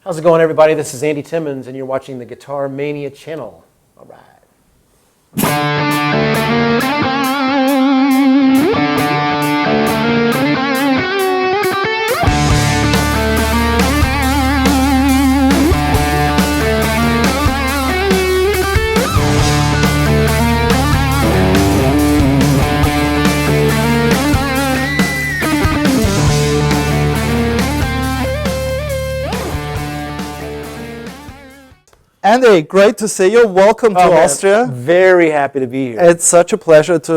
How's it going, everybody? This is Andy Timmons, and you're watching the Guitar Mania channel. All right. Andy, great to see you. Welcome to Austria. Very happy to be here. It's such a pleasure to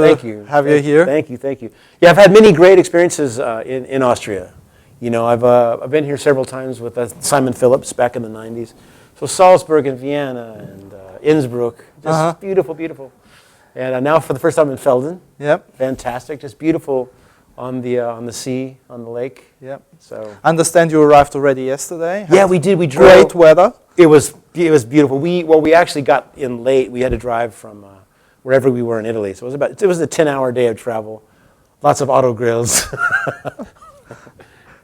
have you here. Thank you. Yeah, I've had many great experiences in Austria. You know, I've been here several times with Simon Phillips back in the 90s. So Salzburg and Vienna and Innsbruck, just beautiful. And now for the first time in Feldon. Yep. Fantastic, just beautiful on the sea, on the lake. Yep. So I understand you arrived already yesterday. Yeah, we did. We drove. Great weather. It was beautiful. We actually got in late. We had to drive from wherever we were in Italy. So it was a 10-hour day of travel. Lots of auto grills.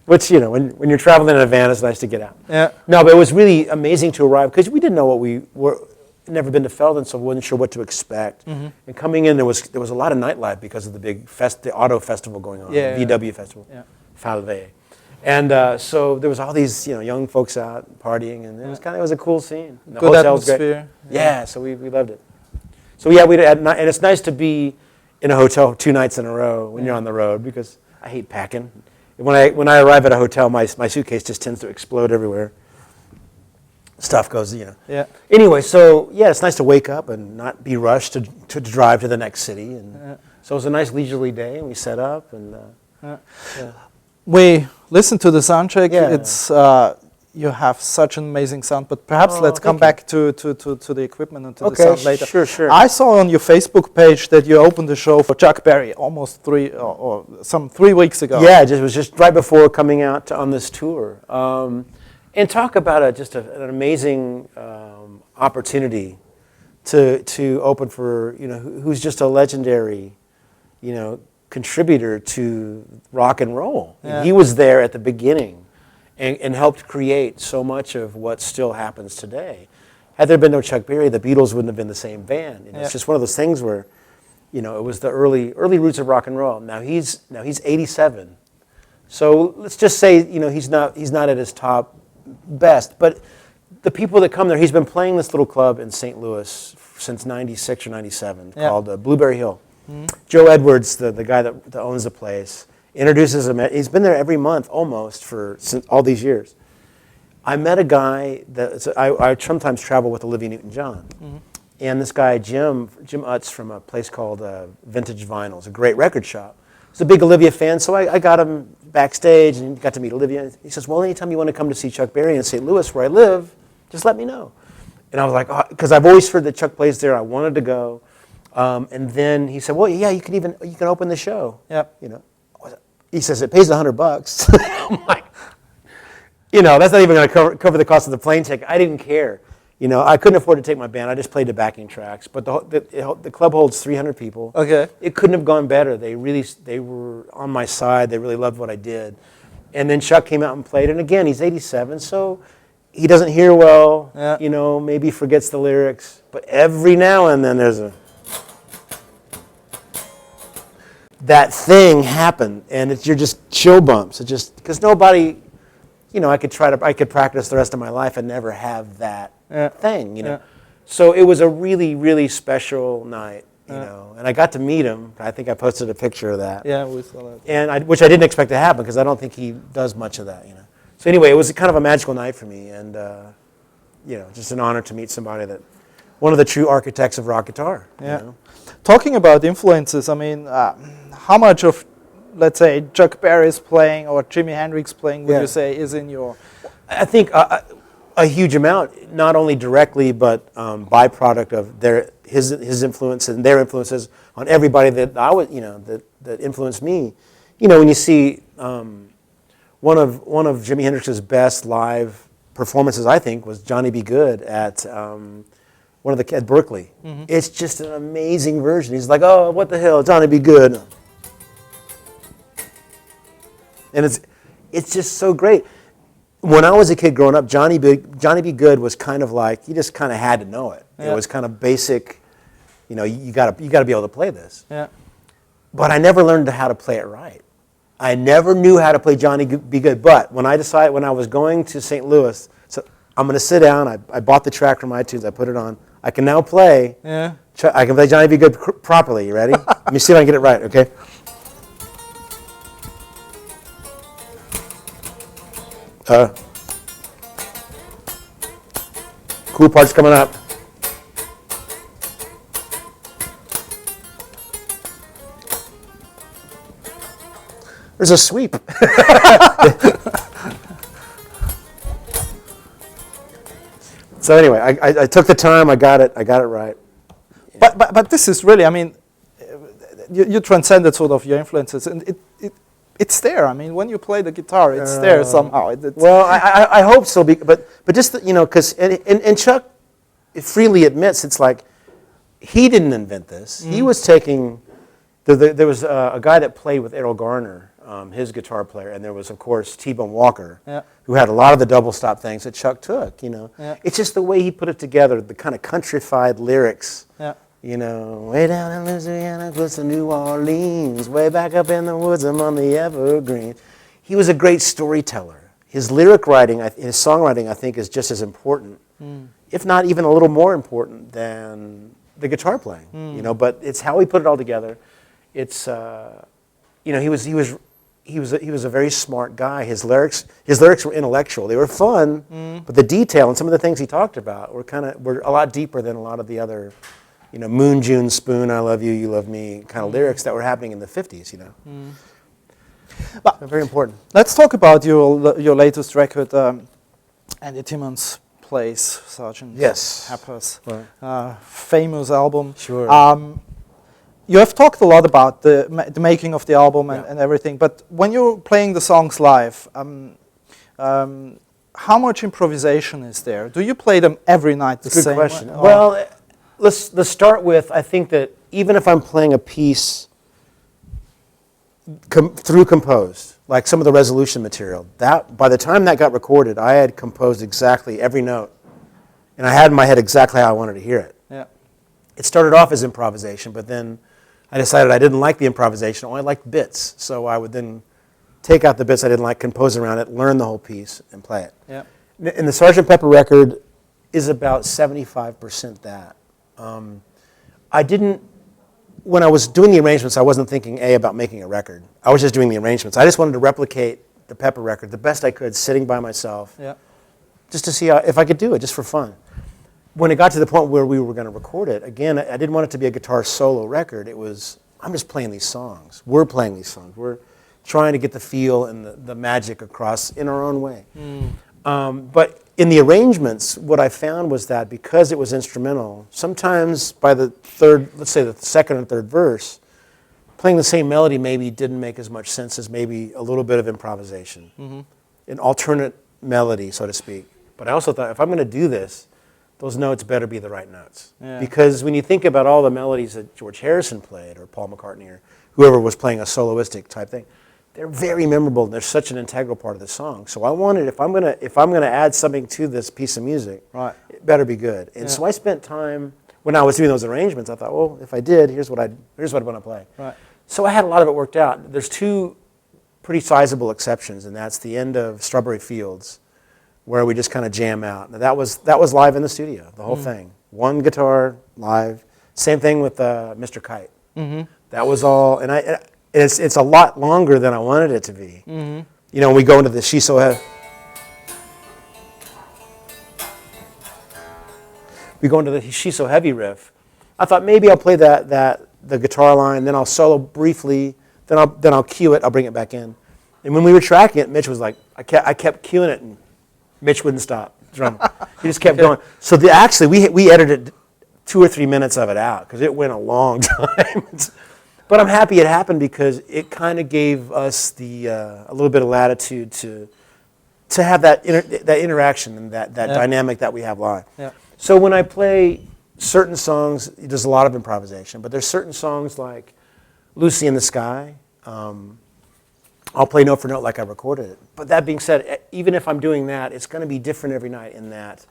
Which, you know, when you're traveling in a van, it's nice to get out. Yeah. No, but it was really amazing to arrive because we didn't know what we were. Never been to Feldon, so we wasn't sure what to expect. Mm-hmm. And coming in, there was a lot of nightlife because of the big the auto festival going on, the VW festival, Falve. And so there was all these young folks out partying, and it was a cool scene. The Good hotel was atmosphere. Great. Yeah, so we loved it. So yeah, and it's nice to be in a hotel 2 nights in a row when you're on the road because I hate packing. When I arrive at a hotel, my suitcase just tends to explode everywhere. Stuff goes, Yeah. Anyway, so yeah, it's nice to wake up and not be rushed to drive to the next city, and so it was a nice leisurely day, and we set up and. We listened to the sound check. Yeah. It's you have such an amazing sound, but perhaps let's come back to the equipment and to the sound later. Sure. I saw on your Facebook page that you opened the show for Chuck Berry almost 3 weeks ago. Yeah, it was just right before coming out on this tour, and talk about an amazing opportunity to open for who's just a legendary, contributor to rock and roll. Yeah. He was there at the beginning and helped create so much of what still happens today. Had there been no Chuck Berry, the Beatles wouldn't have been the same band. It's just one of those things where, it was the early roots of rock and roll. Now he's 87. So let's just say, he's not at his top best, but the people that come there, he's been playing this little club in St. Louis since 96 or 97 called Blueberry Hill. Joe Edwards, the guy that owns the place, introduces him. He's been there every month almost since all these years. I met a guy I sometimes travel with Olivia Newton-John, and this guy Jim Utz from a place called Vintage Vinyls, a great record shop. He's a big Olivia fan, so I got him backstage and got to meet Olivia. He says, "Well, anytime you want to come to see Chuck Berry in St. Louis, where I live, just let me know." And I was like, because I've always heard that Chuck plays there. I wanted to go. And then he said, "Well, yeah, you can open the show." Yep. He says it pays $100. I'm like, that's not even going to cover the cost of the plane ticket. I didn't care. I couldn't afford to take my band. I just played the backing tracks. But the club holds 300 people. Okay. It couldn't have gone better. They were on my side. They really loved what I did. And then Chuck came out and played. And again, he's 87, so he doesn't hear well. Yeah. Maybe forgets the lyrics. But every now and then there's that thing happened, and you're just chill bumps. It just because nobody, I could practice the rest of my life and never have that thing, Yeah. So it was a really, really special night, and I got to meet him. I think I posted a picture of that. Yeah, we saw that. And which I didn't expect to happen because I don't think he does much of that, So anyway, it was kind of a magical night for me, and just an honor to meet somebody one of the true architects of rock guitar. Yeah. Talking about influences, I mean, how much of, let's say, Chuck Berry's playing or Jimi Hendrix playing would you say is in your? I think a huge amount, not only directly but byproduct of his influence and their influences on everybody that I was, that influenced me. When you see one of Jimi Hendrix's best live performances, I think, was Johnny B. Good at at Berkeley. Mm-hmm. It's just an amazing version. He's like, "Oh, what the hell, Johnny B. Good," and it's just so great. when I was a kid growing up, Johnny B. Good was kind of like, you just kind of had to know it. Yeah. It was kind of basic, you got to be able to play this. Yeah. But I never learned how to play it right. I never knew how to play Johnny B. Good. But when I was going to St. Louis, so I'm going to sit down. I bought the track from iTunes. I put it on. I can now play. Yeah. I can play Johnny B. Good properly. You ready? Let me see if I can get it right. Okay. Cool part's coming up. There's a sweep. So anyway, I took the time. I got it right. But this is really, I mean, you transcended sort of your influences, and it's there. I mean, when you play the guitar, it's there somehow. Well, I hope so. But just because and Chuck freely admits it's like he didn't invent this. He was taking. There was a guy that played with Errol Garner, his guitar player, and there was of course T-Bone Walker, who had a lot of the double stop things that Chuck took. Yeah. It's just the way he put it together, the kind of countrified lyrics. Yeah. Way down in Louisiana, close to New Orleans, way back up in the woods among the evergreen. He was a great storyteller. His lyric writing, his songwriting, I think, is just as important, if not even a little more important than the guitar playing. But it's how he put it all together. It's he was a very smart guy. His lyrics were intellectual. They were fun, but the detail and some of the things he talked about were a lot deeper than a lot of the other. Moon, June, Spoon, I love you, you love me, kind of lyrics that were happening in the 50s, But very important. Let's talk about your latest record, Andy Timmons Plays Sgt. Pepper's famous album. Sure. You have talked a lot about the making of the album and everything, but when you're playing the songs live, how much improvisation is there? Do you play them every night the same way? Good question. Well, let's start with, I think that even if I'm playing a piece through composed, like some of the resolution material, that by the time that got recorded, I had composed exactly every note, and I had in my head exactly how I wanted to hear it. Yeah. It started off as improvisation, but then I decided I didn't like the improvisation, I only liked bits, so I would then take out the bits I didn't like, compose around it, learn the whole piece, and play it. Yeah. And the Sgt. Pepper record is about 75% that. When I was doing the arrangements, I wasn't thinking about making a record. I was just doing the arrangements. I just wanted to replicate the Pepper record the best I could, sitting by myself, just to see if I could do it, just for fun. When it got to the point where we were going to record it, again, I didn't want it to be a guitar solo record. It was, I'm just playing these songs. We're playing these songs. We're trying to get the feel and the magic across in our own way. But in the arrangements, what I found was that because it was instrumental, sometimes by the let's say the second and third verse, playing the same melody maybe didn't make as much sense as maybe a little bit of improvisation, an alternate melody, so to speak. But I also thought, if I'm going to do this, those notes better be the right notes. Yeah. Because when you think about all the melodies that George Harrison played, or Paul McCartney, or whoever was playing a soloistic type thing, they're very memorable, and they're such an integral part of the song. So I wanted, if I'm gonna add something to this piece of music, it better be good. And so I spent time when I was doing those arrangements. I thought, well, if I did, here's what I'd want to play. Right. So I had a lot of it worked out. There's two pretty sizable exceptions, and that's the end of Strawberry Fields, where we just kind of jam out. Now that was live in the studio, the whole thing. One guitar live. Same thing with Mr. Kite. That was all, and it's a lot longer than I wanted it to be. We go into the She's So Heavy. We go into the She's So Heavy riff. I thought maybe I'll play the guitar line, then I'll solo briefly, then I'll cue it, I'll bring it back in. And when we were tracking it, Mitch was like, I kept cueing it, and Mitch wouldn't stop. Drum. He just kept going. So actually, we edited 2 or 3 minutes of it out because it went a long time. But I'm happy it happened because it kind of gave us a little bit of latitude to have that interaction and that dynamic that we have live. Yeah. So when I play certain songs, there's a lot of improvisation, but there's certain songs like Lucy in the Sky, I'll play note for note like I recorded it. But that being said, even if I'm doing that, it's going to be different every night in that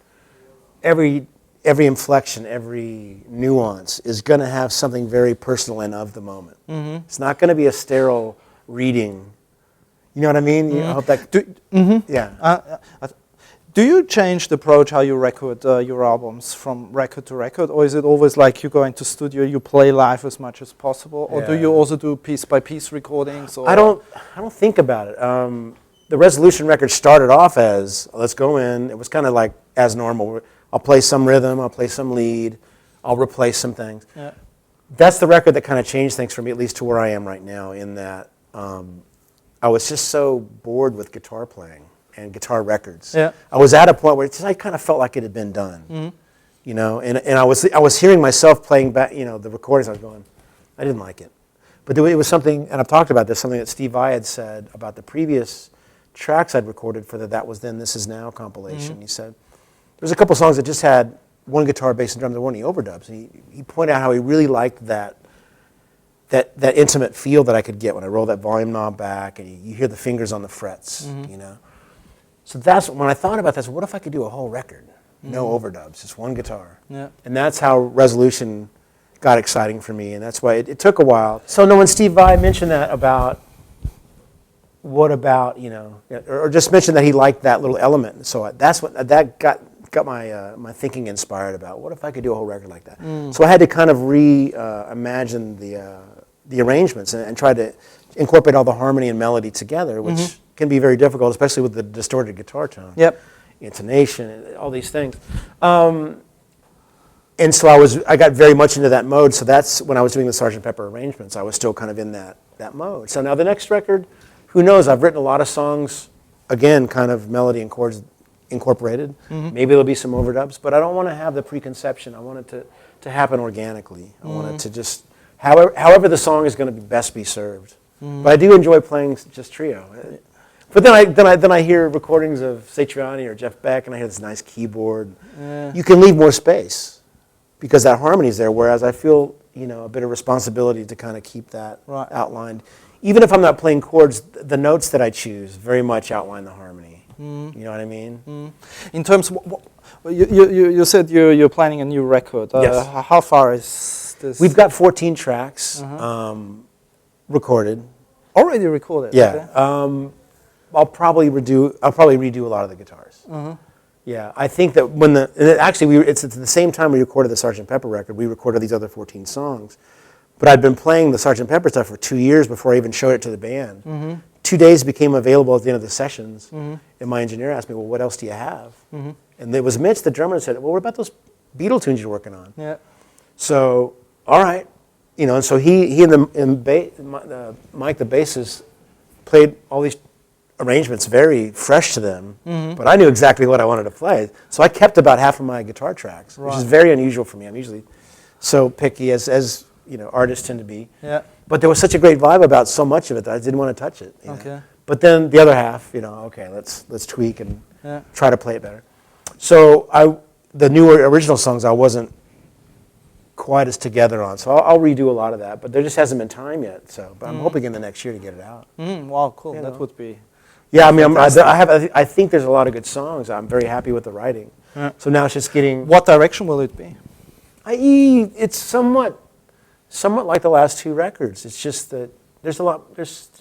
every inflection, every nuance is going to have something very personal and of the moment. Mm-hmm. It's not going to be a sterile reading. You know what I mean? I hope that. Yeah. Do you change the approach how you record your albums from record to record, or is it always like you go into studio, you play live as much as possible, or do you also do piece by piece recordings? Or? I don't think about it. The Resolution record started off as let's go in. It was kind of like as normal. I'll play some rhythm, I'll play some lead, I'll replace some things. Yeah. That's the record that kind of changed things for me, at least to where I am right now, in that I was just so bored with guitar playing and guitar records. Yeah. I was at a point where I kind of felt like it had been done. Mm-hmm. You know, and I was hearing myself playing back, you know, the recordings. I was going, I didn't like it. But it was something, and I've talked about this, something that Steve Vai had said about the previous tracks I'd recorded for the That Was Then, This Is Now compilation. Mm-hmm. He said, there's a couple songs that just had one guitar, bass, and drums. There weren't any overdubs. And he pointed out how he really liked that intimate feel that I could get when I roll that volume knob back and you hear the fingers on the frets, mm-hmm. you know. So that's when I thought about this. What if I could do a whole record, no overdubs, just one guitar? Yeah. And that's how Resolution got exciting for me, and that's why it took a while. So no, when Steve Vai mentioned that about, what about, you know, or just mentioned that he liked that little element. So that's what that got my thinking inspired about. What if I could do a whole record like that? Mm. So I had to kind of reimagine the arrangements and try to incorporate all the harmony and melody together, which mm-hmm. can be very difficult, especially with the distorted guitar tone. Yep. Intonation, and all these things. And so I got very much into that mode. So that's when I was doing the Sgt. Pepper arrangements. I was still kind of in that mode. So now the next record, who knows? I've written a lot of songs, again, kind of melody and chords incorporated. Mm-hmm. Maybe there'll be some overdubs, but I don't want to have the preconception. I want it to happen organically. I want it to just, however the song is going to best be served. Mm-hmm. But I do enjoy playing just trio. But then I hear recordings of Satriani or Jeff Beck, and I hear this nice keyboard. You can leave more space because that harmony is there. Whereas I feel, you know, a bit of responsibility to kind of keep that outlined. Even if I'm not playing chords, the notes that I choose very much outline the harmony. Mm. You know what I mean? Mm. In terms of, you said you're planning a new record. Yes. How far is this? We've got 14 tracks recorded. Already recorded? Yeah. Okay. I'll probably redo a lot of the guitars. Mm-hmm. Yeah, I think that it's at the same time we recorded the Sgt. Pepper record, we recorded these other 14 songs. But I'd been playing the Sgt. Pepper stuff for 2 years before I even showed it to the band. Mm-hmm. 2 days became available at the end of the sessions, mm-hmm. and my engineer asked me, well, what else do you have? Mm-hmm. And it was Mitch, the drummer, that said, well, what about those Beatle tunes you're working on? Yeah. So, all right. You know, and so he and Mike, the bassist, played all these arrangements very fresh to them, mm-hmm. but I knew exactly what I wanted to play. So I kept about half of my guitar tracks, which is very unusual for me. I'm usually so picky as you know, artists tend to be. Yeah. But there was such a great vibe about so much of it that I didn't want to touch it. Okay. Know? But then the other half, you know, okay, let's tweak and try to play it better. So the newer original songs I wasn't quite as together on, so I'll redo a lot of that. But there just hasn't been time yet. So, but I'm hoping in the next year to get it out. Wow, cool. You know? That would be. Yeah, I mean, I think there's a lot of good songs. I'm very happy with the writing. Yeah. So now it's just getting. What direction will it be? It's somewhat like the last two records. It's just that there's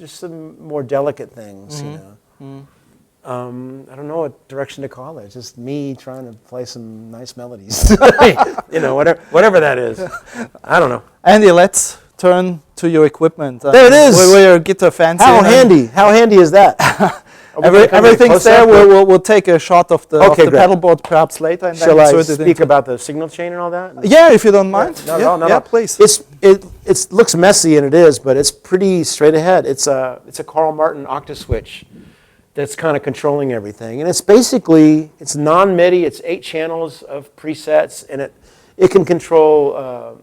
some more delicate things, mm-hmm. you know. Mm-hmm. I don't know what direction to call it. It's just me trying to play some nice melodies. You know, whatever that is. I don't know. Andy, let's turn to your equipment. There it is. We're guitar fancy. How handy is that? Everything's there. We'll take a shot of the pedal board perhaps later. And Shall I speak about the signal chain and all that? Yeah, if you don't mind. No, please. It looks messy, and it is, but it's pretty straight ahead. It's a Carl Martin octaswitch that's kind of controlling everything, and it's non-MIDI. It's 8 channels of presets, and it can control,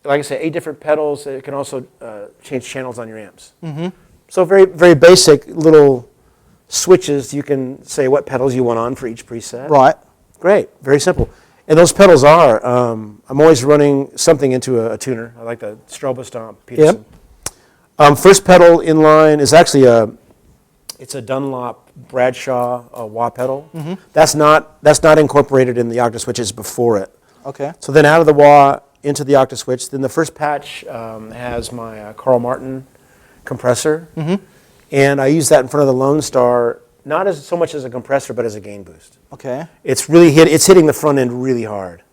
like I say, 8 different pedals. It can also change channels on your amps. Mm-hmm. So very very basic little switches. You can say what pedals you want on for each preset. Right. Great. Very simple. And those pedals are, I'm always running something into a tuner. I like the Strobo Stomp Peterson. Yep. First pedal in line is actually It's a Dunlop Bradshaw wah pedal. That's not incorporated in the octa switches before it. Okay. So then out of the wah into the octa switch. Then the first patch has my Carl Martin compressor, and I use that in front of the Lone Star, not as so much as a compressor, but as a gain boost. Okay. It's really hitting the front end really hard.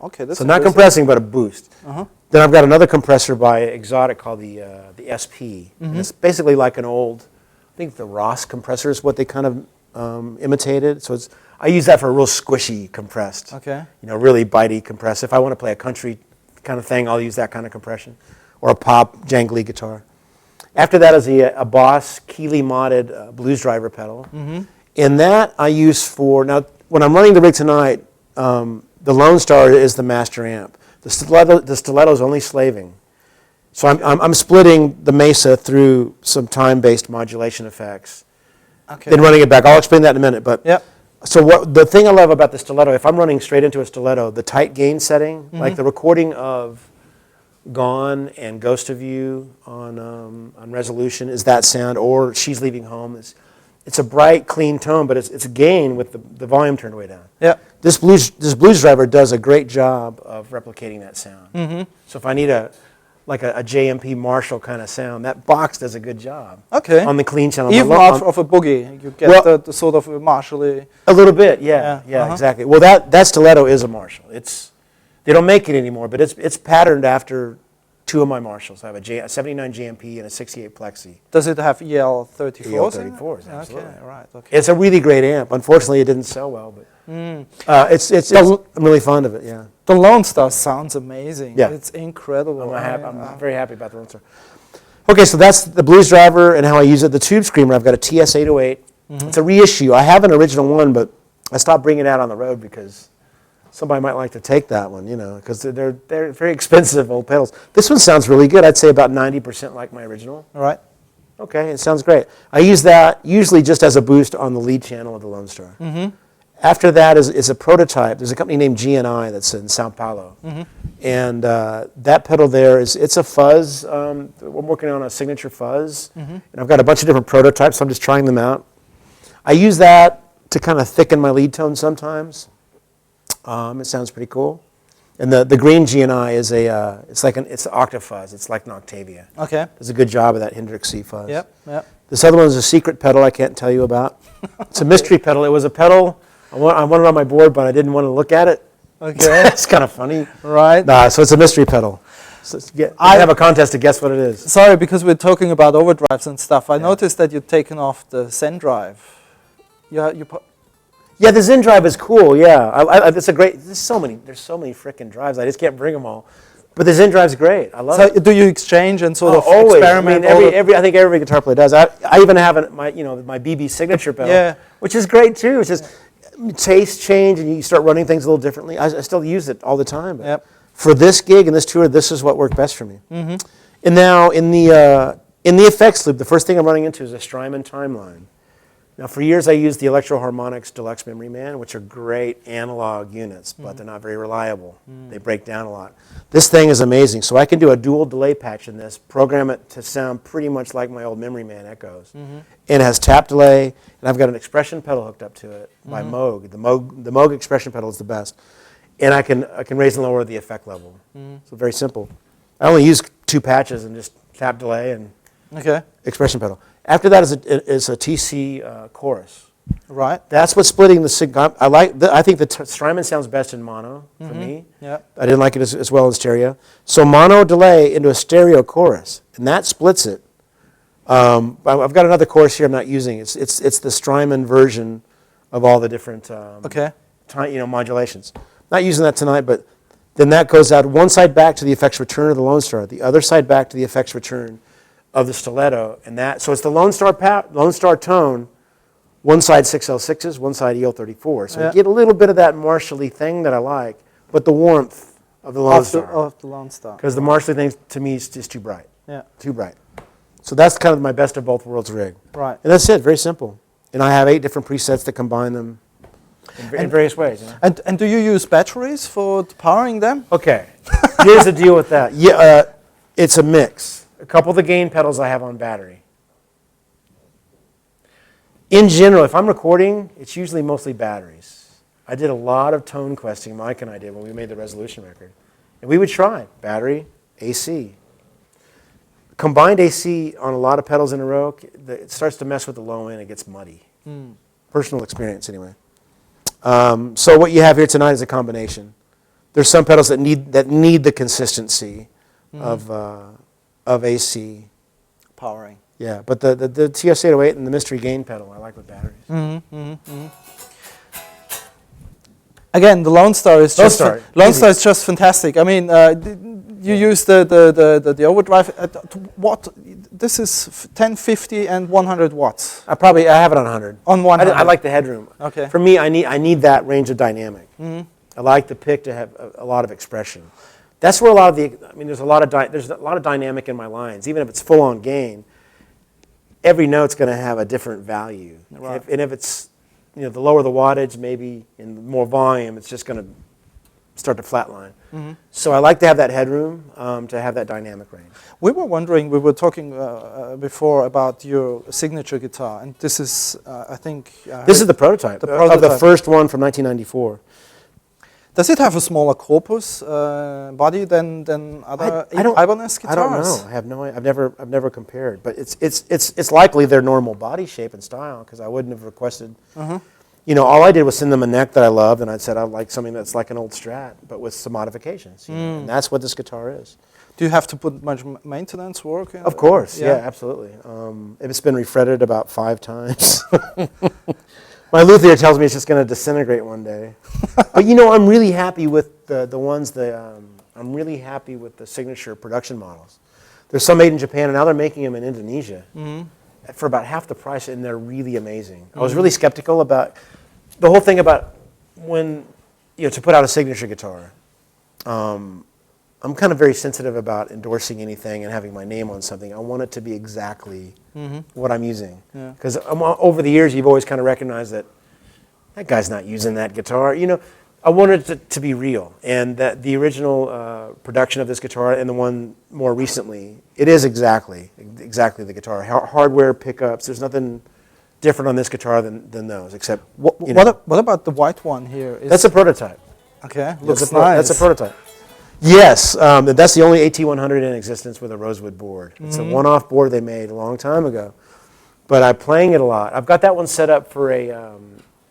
Okay, that's so not compressing, but a boost. Then I've got another compressor by Exotic called the SP. And it's basically like an old, I think the Ross compressor is what they kind of imitated. So I use that for a real squishy compressed. Okay. Really bitey compressed. If I want to play a country kind of thing, I'll use that kind of compression, or a pop jangly guitar. After that is a Boss Keeley modded blues driver pedal. And that I use for, now when I'm running the rig tonight, the Lone Star is the master amp. The stiletto is only slaving. So I'm splitting the Mesa through some time-based modulation effects. Okay. Then running it back. I'll explain that in a minute. But yep. So the thing I love about the stiletto, if I'm running straight into a stiletto, the tight gain setting, like the recording of Gone and Ghost of You on Resolution is that sound, or She's Leaving Home. It's a bright, clean tone, but it's a gain with the volume turned way down. Yeah. This blues driver does a great job of replicating that sound. So if I need a JMP Marshall kind of sound, that box does a good job. Okay. On the clean channel. Even out of a boogie, you get the sort of Marshall-y. A little bit, yeah, exactly. Well, that stiletto is a Marshall. They don't make it anymore, but it's patterned after two of my Marshalls. I have a 79 GMP and a 68 Plexi. Does it have EL34s? EL34s, absolutely. Okay, right. Okay. It's a really great amp. Unfortunately, it didn't sell well, but I'm really fond of it. Yeah. The Lone Star sounds amazing. Yeah. It's incredible. I'm very happy about the Lone Star. Okay, so that's the blues driver and how I use it. The Tube Screamer, I've got a TS-808. It's a reissue. I have an original one, but I stopped bringing it out on the road because somebody might like to take that one, because they're very expensive old pedals. This one sounds really good. I'd say about 90% like my original. All right. Okay, it sounds great. I use that usually just as a boost on the lead channel of the Lone Star. After that is a prototype. There's a company named G&I that's in Sao Paulo. And that pedal there it's a fuzz. I'm working on a signature fuzz. And I've got a bunch of different prototypes, so I'm just trying them out. I use that to kind of thicken my lead tone sometimes. It sounds pretty cool. And the green G&I is it's an octave fuzz. It's like an Octavia. Okay. Does a good job of that Hendrix C fuzz. Yep. This other one is a secret pedal I can't tell you about. It's a mystery pedal. It was a pedal I wanted on my board, but I didn't want to look at it. Okay. It's kind of funny. Right. So it's a mystery pedal. So I have a contest to guess what it is. Sorry, because we're talking about overdrives and stuff. I noticed that you've taken off the Zen drive. Yeah, the Zen drive is cool. Yeah, it's a great. There's so many freaking drives. I just can't bring them all. But the Zen drive's great. I love it. So do you exchange and sort of always. experiment? I think every guitar player does. I even have my BB signature pedal, which is great too. It's just taste change and you start running things a little differently. I still use it all the time. But for this gig and this tour, this is what worked best for me. And now in the effects loop, the first thing I'm running into is a Strymon Timeline. Now, for years, I used the Electro Harmonics Deluxe Memory Man, which are great analog units, but they're not very reliable. They break down a lot. This thing is amazing. So I can do a dual delay patch in this, program it to sound pretty much like my old Memory Man echoes. And it has tap delay, and I've got an expression pedal hooked up to it by Moog. The Moog expression pedal is the best. And I can raise and lower the effect level. So very simple. I only use two patches and just tap delay and expression pedal. After that is a TC chorus. Right. That's what's splitting the signal. I think the Strymon sounds best in mono for me. Yeah. I didn't like it as well in stereo. So mono delay into a stereo chorus, and that splits it. I've got another chorus here I'm not using. It's the Strymon version of all the different modulations. Not using that tonight, but then that goes out one side back to the effects return of the Lone Star, the other side back to the effects return of the stiletto, so it's the Lone Star tone, one side 6L6s, one side EL34. So you get a little bit of that Marshall-y thing that I like, but the warmth of the Lone Star. Of the Lone Star. Because the Marshall-y thing to me is just too bright. Yeah. Too bright. So that's kind of my best of both worlds rig. Right. And that's it, very simple. And I have 8 different presets that combine them in various ways. And do you use batteries for powering them? Okay, here's the deal with that. Yeah, it's a mix. A couple of the gain pedals I have on battery. In general, if I'm recording, it's usually mostly batteries. I did a lot of tone questing, Mike and I did, when we made the Resolution record. And we would try battery, AC. Combined AC on a lot of pedals in a row, it starts to mess with the low end. It gets muddy. Personal experience, anyway. So what you have here tonight is a combination. There's some pedals that need the consistency of AC. Powering. Yeah, but the TS-808 and the Mystery Gain pedal, I like with batteries. Again, the Lone Star is Lone just Star, Lone easy. Star is just fantastic. I mean, you use the overdrive. What? This is 1050 and 100 watts. I have it on 100. On 100. I like the headroom. Okay. For me, I need that range of dynamic. I like the pick to have a lot of expression. That's where a lot of there's a lot of dynamic in my lines. Even if it's full on gain, every note's going to have a different value. Right. If it's the lower the wattage, maybe in more volume, it's just going to start to flatline. So I like to have that headroom to have that dynamic range. We were talking before about your signature guitar, and this is, I think... This is the prototype of the first one from 1994. Does it have a smaller corpus body than other Ibanez guitars? I don't know. I have no idea. I've never compared, but it's likely their normal body shape and style, because I wouldn't have requested. All I did was send them a neck that I loved, and I said I'd like something that's like an old Strat, but with some modifications. And that's what this guitar is. Do you have to put much maintenance work in? Of course, yeah, absolutely. It's been refretted about 5 times. My luthier tells me it's just going to disintegrate one day. But I'm really happy with the ones I'm really happy with the signature production models. There's some made in Japan, and now they're making them in Indonesia for about half the price, and they're really amazing. I was really skeptical about the whole thing about when to put out a signature guitar. I'm kind of very sensitive about endorsing anything and having my name on something. I want it to be exactly what I'm using. Because over the years, you've always kind of recognized that guy's not using that guitar. I wanted it to be real. And that the original production of this guitar and the one more recently, it is exactly the guitar. Hardware pickups, there's nothing different on this guitar than those, except... What about the white one here? That's a prototype. Okay, looks nice. That's a prototype. Yes, that's the only AT100 in existence with a rosewood board. It's a one-off board they made a long time ago. But I'm playing it a lot. I've got that one set up for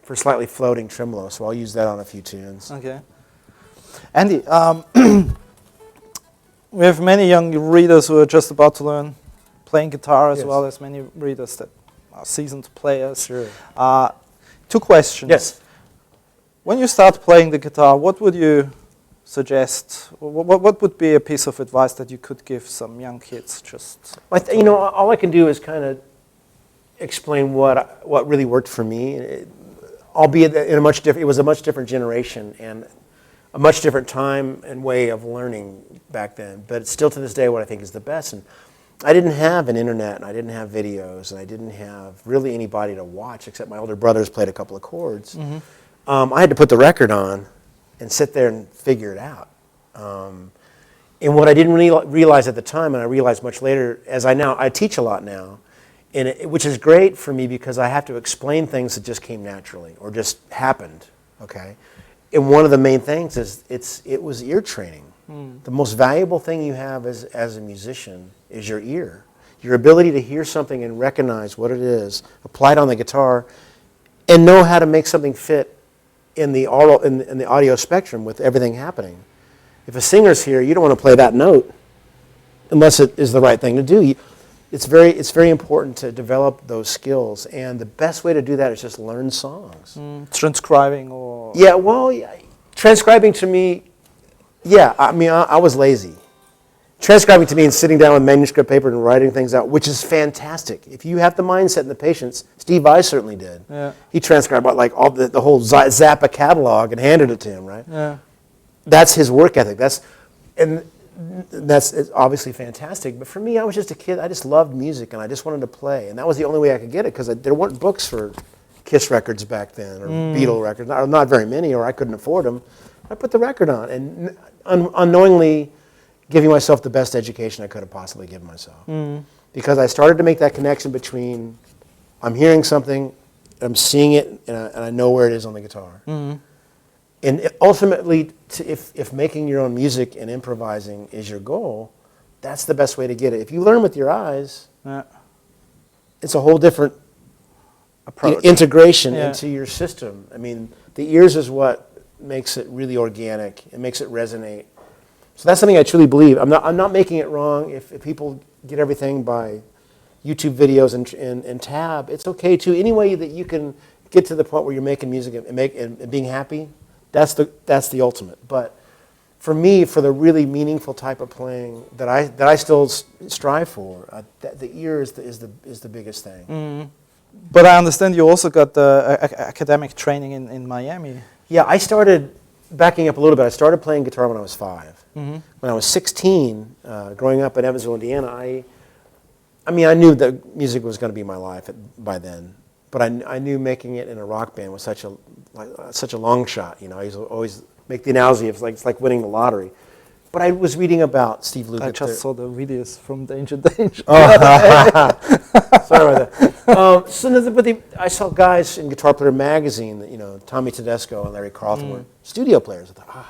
for slightly floating tremolo, so I'll use that on a few tunes. Okay. Andy, we have many young readers who are just about to learn playing guitar, as well as many readers that are seasoned players. Sure. 2 questions. Yes. When you start playing the guitar, what would you suggest? What would be a piece of advice that you could give some young kids? Just all I can do is kind of explain what really worked for me, albeit in it was a much different generation and a much different time and way of learning back then. But it's still to this day what I think is the best. And I didn't have an internet, and I didn't have videos, and I didn't have really anybody to watch except my older brothers played a couple of chords. I had to put the record on and sit there and figure it out. And what I didn't realize at the time, and I realized much later, I teach a lot now, which is great for me because I have to explain things that just came naturally or just happened. Okay, and one of the main things is it was ear training. The most valuable thing you have as a musician is your ear, your ability to hear something and recognize what it is, apply it on the guitar, and know how to make something fit in the audio spectrum with everything happening. If a singer's here, you don't want to play that note unless it is the right thing to do. It's very important to develop those skills, and the best way to do that is just learn songs. Transcribing or... Yeah, transcribing to me, I was lazy. Transcribing to me and sitting down with manuscript paper and writing things out, which is fantastic. If you have the mindset and the patience, Steve Vai certainly did. Yeah. He transcribed all the whole Zappa catalog and handed it to him, right? Yeah. That's his work ethic. That's obviously fantastic. But for me, I was just a kid. I just loved music, and I just wanted to play. And that was the only way I could get it, because there weren't books for Kiss records back then, or Beatle records. Not very many, or I couldn't afford them. I put the record on, and unknowingly giving myself the best education I could have possibly given myself. Because I started to make that connection between I'm hearing something, I'm seeing it, and I know where it is on the guitar. And ultimately, if making your own music and improvising is your goal, that's the best way to get it. If you learn with your eyes, it's a whole different approach, integration into your system. I mean, the ears is what makes it really organic. It makes it resonate. So that's something I truly believe. I'm not making it wrong. If people get everything by YouTube videos and tab, it's okay too. Any way that you can get to the point where you're making music and being happy, that's the ultimate. But for me, for the really meaningful type of playing that I still strive for, the ear is the biggest thing. But I understand you also got the academic training in Miami. Yeah, I started, backing up a little bit, I started playing guitar when I was 5. When I was 16, growing up in Evansville, Indiana, I mean, I knew that music was going to be my life by then. But I knew making it in a rock band was such a long shot. You know, I used to always make the analogy of it's like winning the lottery. But I was reading about Steve Lukather. I just saw the videos from Danger Danger. Sorry about that. I saw guys in Guitar Player magazine that, you know, Tommy Tedesco and Larry Carlton were studio players. I thought,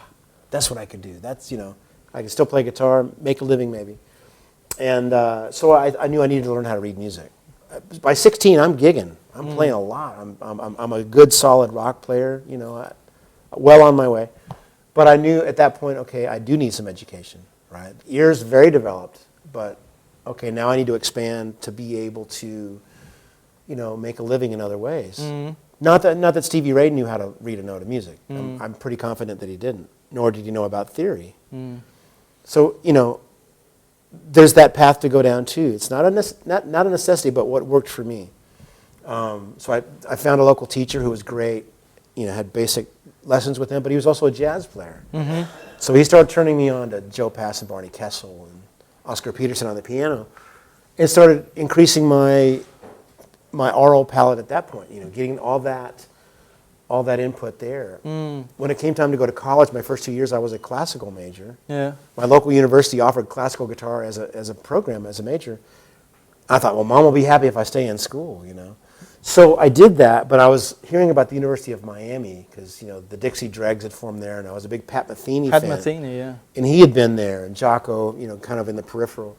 that's what I could do. That's, you know, I could still play guitar, make a living maybe. And so I knew I needed to learn how to read music. By 16, I'm gigging. I'm playing a lot. I'm a good, solid rock player, you know, well on my way. But I knew at that point, okay, I do need some education, right? Ears very developed, but okay, now I need to expand to be able to, you know, make a living in other ways. Not that Stevie Ray knew how to read a note of music. I'm pretty confident that he didn't, nor did he know about theory. So, you know, there's that path to go down too. It's not a necessity, but what worked for me. So I found a local teacher who was great, you know, had basic lessons with him, but he was also a jazz player. So he started turning me on to Joe Pass and Barney Kessel and Oscar Peterson on the piano, and started increasing my aural palette at that point, you know, getting all that input there. When it came time to go to college, my first 2 years, I was a classical major. My local university offered classical guitar as a program, as a major. I thought, well, Mom will be happy if I stay in school, you know. So I did that, but I was hearing about the University of Miami because, you know, the Dixie Dregs had formed there, and I was a big Pat Metheny fan. Pat Metheny, yeah. And he had been there, and Jocko, you know, kind of in the peripheral.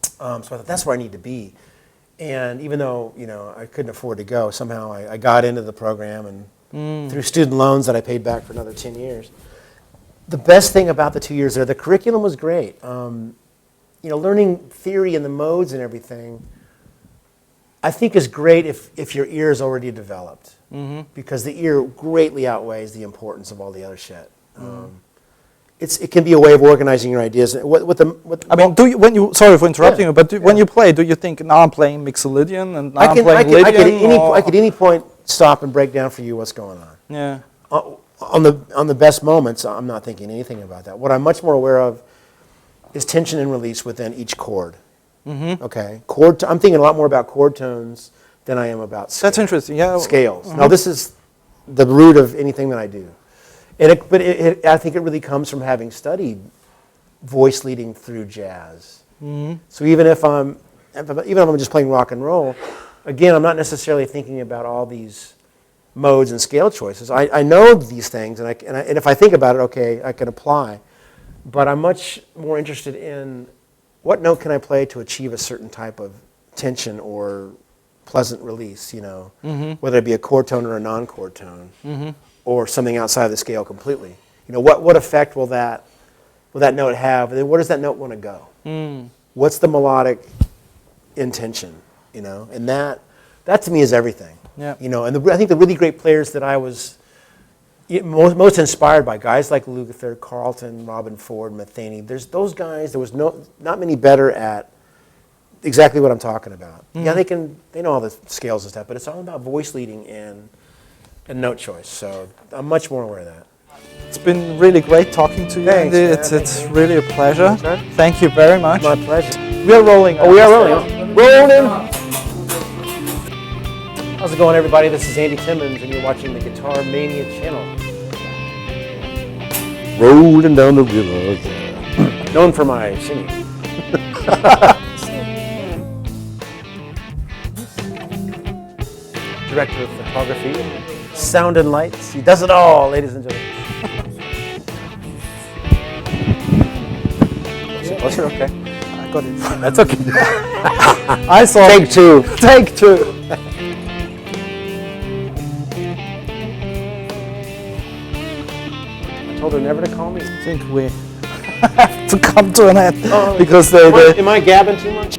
So I thought, that's where I need to be. And even though, you know, I couldn't afford to go, somehow I got into the program, and through student loans that I paid back for another 10 years. The best thing about the 2 years there, the curriculum was great. You know, learning theory and the modes and everything, I think is great if your ear is already developed, because the ear greatly outweighs the importance of all the other shit. It can be a way of organizing your ideas. I mean, sorry for interrupting you, but when you play, do you think, now I'm playing Mixolydian and now I'm playing Lydian? I could at any point stop and break down for you what's going on. Yeah. On the best moments, I'm not thinking anything about that. What I'm much more aware of is tension and release within each chord. Okay, I'm thinking a lot more about chord tones than I am about scales. That's interesting. Yeah. Scales. Now this is the root of anything that I do, and I think it really comes from having studied voice leading through jazz. So even if I'm just playing rock and roll, again, I'm not necessarily thinking about all these modes and scale choices. I know these things, and if I think about it, okay, I can apply. But I'm much more interested in what note can I play to achieve a certain type of tension or pleasant release, you know, whether it be a chord tone or a non-chord tone, or something outside of the scale completely. You know, what effect will that note have? And then where does that note want to go? What's the melodic intention, you know? And that to me is everything. You know, and I think the really great players that I was most inspired by, guys like Lukather, Carlton, Robin Ford, Metheny. There's those guys. There was not many better at exactly what I'm talking about. Yeah, they know all the scales and stuff, but it's all about voice leading and note choice. So I'm much more aware of that. It's been really great talking to you, Thanks, Andy. man. It's really a pleasure. Sure. Thank you very much. My pleasure. We are rolling. Oh, we are rolling. Rolling. How's it going, everybody? This is Andy Timmons, and you're watching the Guitar Mania channel. Rolling down the river, yeah. Known for my singing. director of photography, sound and lights. He does it all, ladies and gentlemen. Closer, okay. I got it. That's okay. I saw. Take two. Take two. I told her never to call me. I think we have to come to an end Oh, because am I gabbing too much?